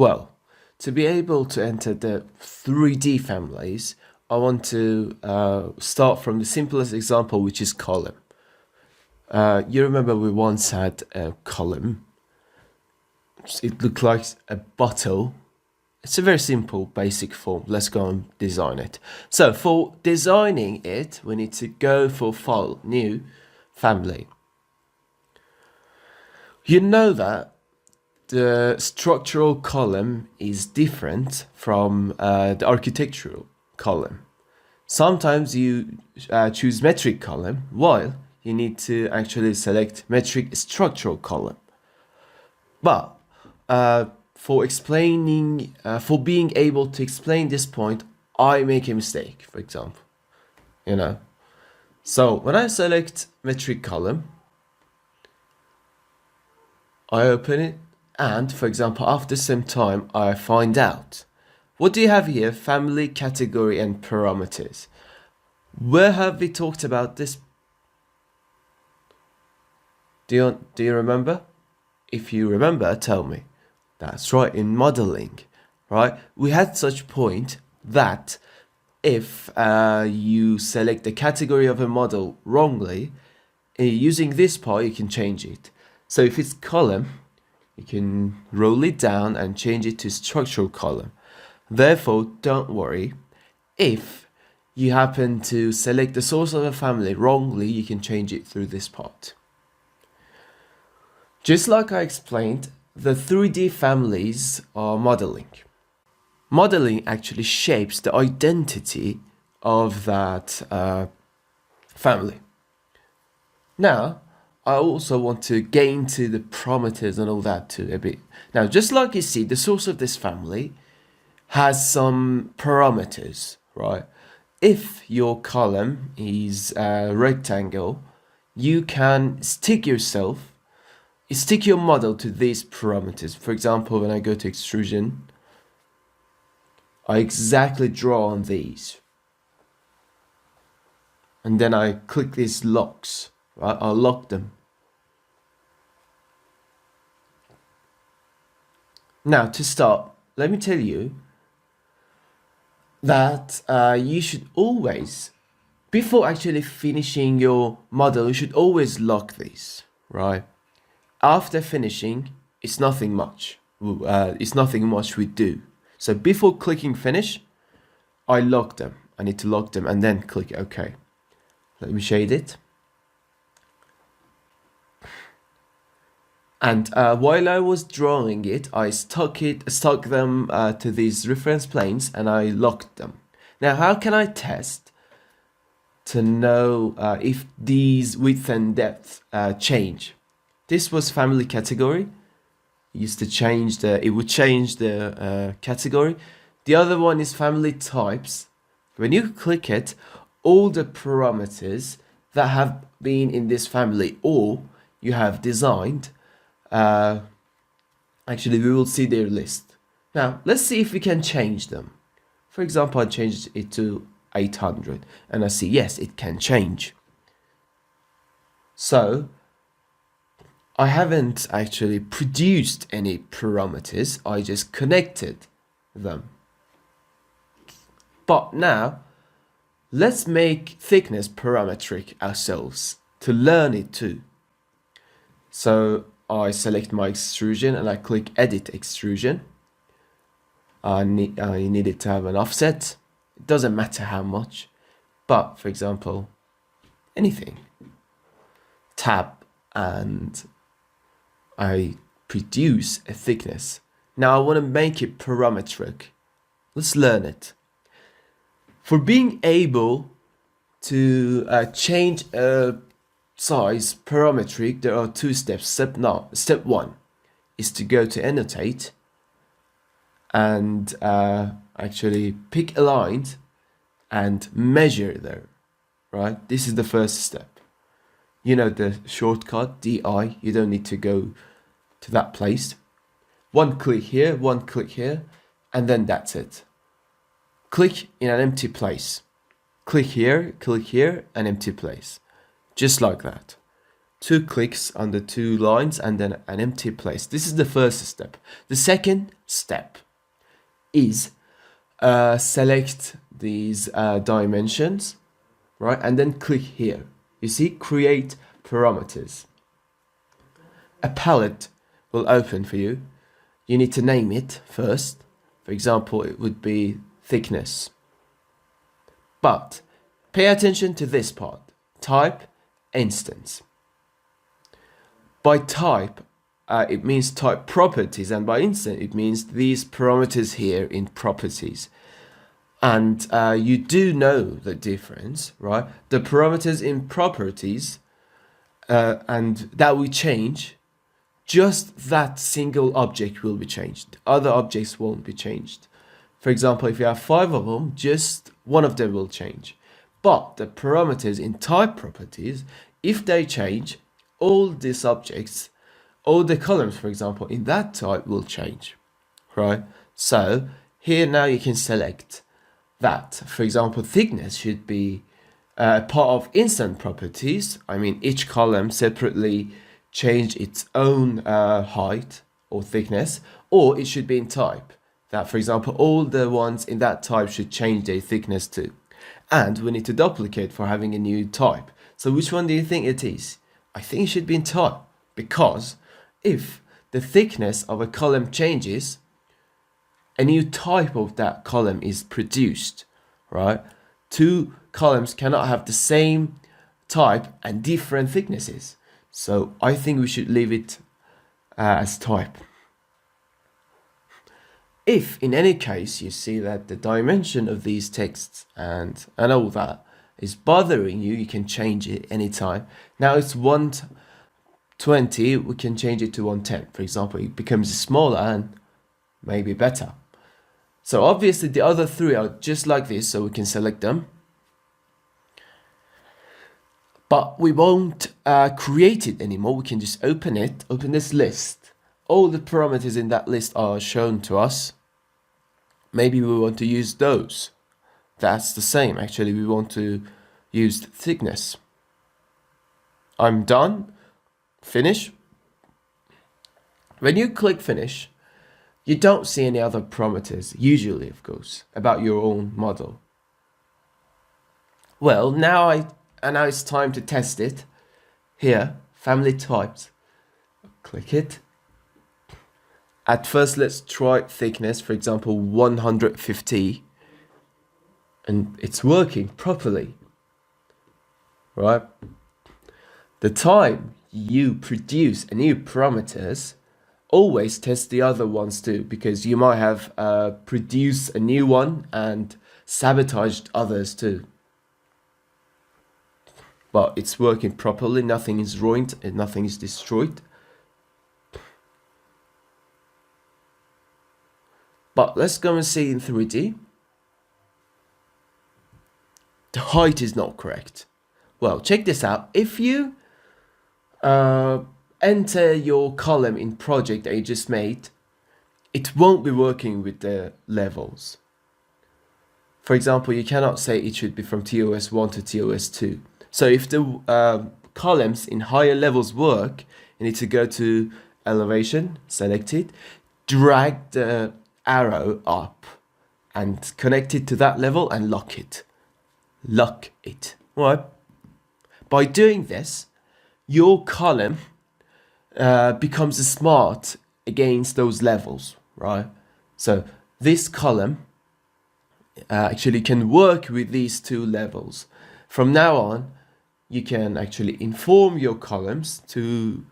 Well, to be able to enter the 3D families, I want to start from the simplest example, which is column. You remember we once had a column. It looked like a bottle. It's a very simple, basic form. Let's go and design it. So for designing it, we need to go for File, New, Family. You know that the structural column is different from the architectural column. Sometimes you choose metric column, while you need to actually select metric structural column. But for explaining, for being able to explain this point, I make a mistake, for example, So when I select metric column, I open it, and for example, after some time, I find out. What do you have here? Family, category, and parameters. Where have we talked about this? Do you remember? If you remember, tell me. That's right, in modeling, right? We had such point that if you select the category of a model wrongly, using this part, you can change it. So if it's column, you can roll it down and change it to structural column. Therefore, don't worry. If you happen to select the source of a family wrongly, you can change it through this part. Just like I explained, the 3D families are modeling. Modeling actually shapes the identity of that family. Now, I also want to get into the parameters and all that too a bit. Now, just like you see, the source of this family has some parameters, right? If your column is a rectangle, you can stick your model to these parameters. For example, when I go to extrusion, I exactly draw on these. And then I click these locks, right? I'll lock them. Now, to start, let me tell you that you should always, before actually finishing your model, you should always lock these, right? After finishing, it's nothing much. It's nothing much we do. So before clicking finish, I lock them. I need to lock them and then click OK. Let me shade it. And while I was drawing it, I stuck them to these reference planes and I locked them. Now, how can I test to know if these width and depth change? This was family category. It would change the category. The other one is family types. When you click it, all the parameters that have been in this family or you have designed, actually we will see their list. Now, let's see if we can change them. For example, I changed it to 800 and I see, yes, it can change. So, I haven't actually produced any parameters, I just connected them. But now, let's make thickness parametric ourselves to learn it too. So I select my extrusion and I click edit extrusion. I need it to have an offset. It doesn't matter how much, but for example, anything. Tab and I produce a thickness. Now I want to make it parametric. Let's learn it. For being able to change a size parametric, there are two steps. Step one is to go to annotate and actually pick aligned and measure there, right? This is the first step. You know the shortcut, DI, you don't need to go to that place. One click here, and then that's it. Click in an empty place. Click here, an empty place. Just like that. 2 clicks on the 2 lines and then an empty place. This is the first step. The second step is select these dimensions, right? And then click here. You see, create parameters. A palette will open for you. You need to name it first. For example, it would be thickness. But pay attention to this part. Type instance. By type, it means type properties, and by instance, it means these parameters here in properties. And you do know the difference, right? The parameters in properties, and that we change, just that single object will be changed. Other objects won't be changed. For example, if you have 5 of them, just one of them will change. But the parameters in type properties, if they change, all these objects, all the columns, for example, in that type will change, right? So here now you can select that. For example, thickness should be part of instant properties. I mean, each column separately change its own height or thickness, or it should be in type. That, for example, all the ones in that type should change their thickness too. And we need to duplicate for having a new type. So which one do you think it is? I think it should be in type, because if the thickness of a column changes, a new type of that column is produced, right? 2 columns cannot have the same type and different thicknesses. So I think we should leave it as type. If in any case you see that the dimension of these texts and all that is bothering you, you can change it anytime. Now it's 120, we can change it to 110. For example, it becomes smaller and maybe better. So obviously the other 3 are just like this, so we can select them. But we won't create it anymore. We can just open it, open this list. All the parameters in that list are shown to us. Maybe we want to use those. That's the same. Actually, we want to use thickness. I'm done. Finish. When you click finish, you don't see any other parameters, usually, of course, about your own model. Well, now it's time to test it. Here, family types. Click it. At first, let's try thickness, for example, 150. And it's working properly, right? The time you produce a new parameters, always test the other ones too, because you might have produced a new one and sabotaged others too. But it's working properly, nothing is ruined and nothing is destroyed. But let's go and see in 3D. The height is not correct. Well, check this out. If you enter your column in project that you just made, it won't be working with the levels. For example, you cannot say it should be from TOS 1 to TOS 2. So if the columns in higher levels work, you need to go to elevation, select it, drag the arrow up and connect it to that level and lock it. Lock it. Right? By doing this, your column becomes smart against those levels, right? So this column actually can work with these 2 levels. From now on, you can actually inform your columns to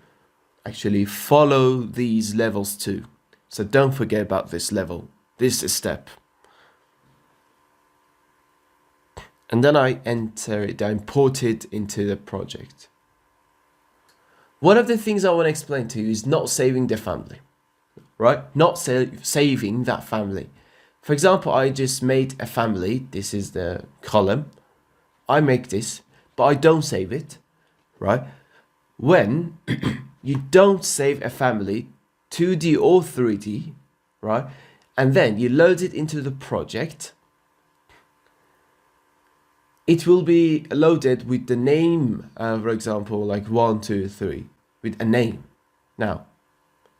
actually follow these levels too. So don't forget about this level, this step. And then I enter it, I import it into the project. One of the things I want to explain to you is not saving the family, right? Not saving that family. For example, I just made a family. This is the column. I make this, but I don't save it, right? When you don't save a family, 2D or 3D, right? And then you load it into the project. it will be loaded with the name, for example, like 1, 2, 3, with a name. Now,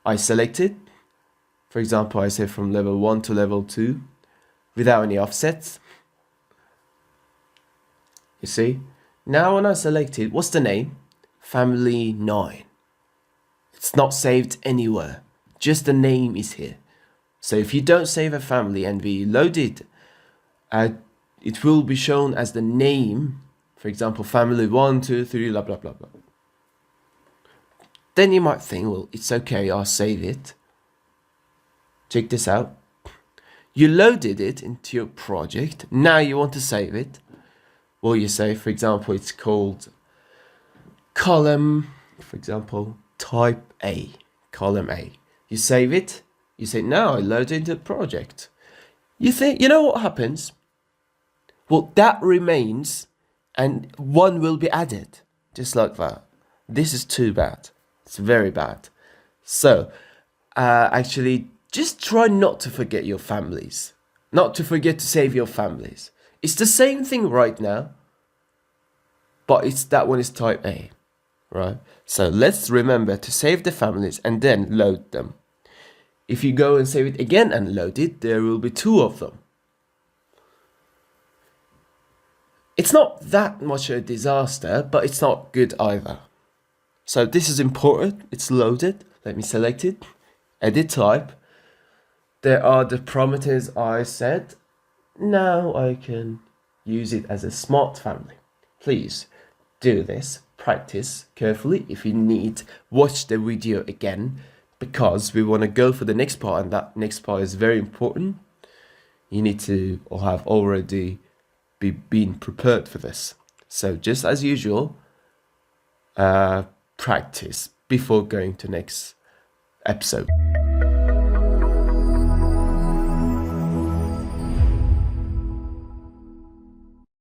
I select it. For example, I say from level 1 to level 2 without any offsets. You see? Now when I select it, what's the name? Family 9. It's not saved anywhere. Just the name is here. So if you don't save a family and we load it, it will be shown as the name. For example, family 1, 2, 3, blah, blah, blah, blah. Then you might think, well, it's okay, I'll save it. Check this out. You loaded it into your project. Now you want to save it. Well, you say, for example, it's called column, for example, type A, column A. You save it. You say, now I load it into the project. You think, you know what happens? Well, that remains and one will be added, just like that. This is too bad. It's very bad. So, actually, just try not to forget your families. Not to forget to save your families. It's the same thing right now, but that one is type A, right? So let's remember to save the families and then load them. If you go and save it again and load it, there will be 2 of them. It's not that much a disaster, but it's not good either. So this is important. It's loaded. Let me select it. Edit type. There are the parameters I said. Now I can use it as a smart family. Please do this. Practice carefully. If you need, watch the video again, because we want to go for the next part, and that next part is very important. You need to have already been prepared for this. So just as usual, practice before going to next episode.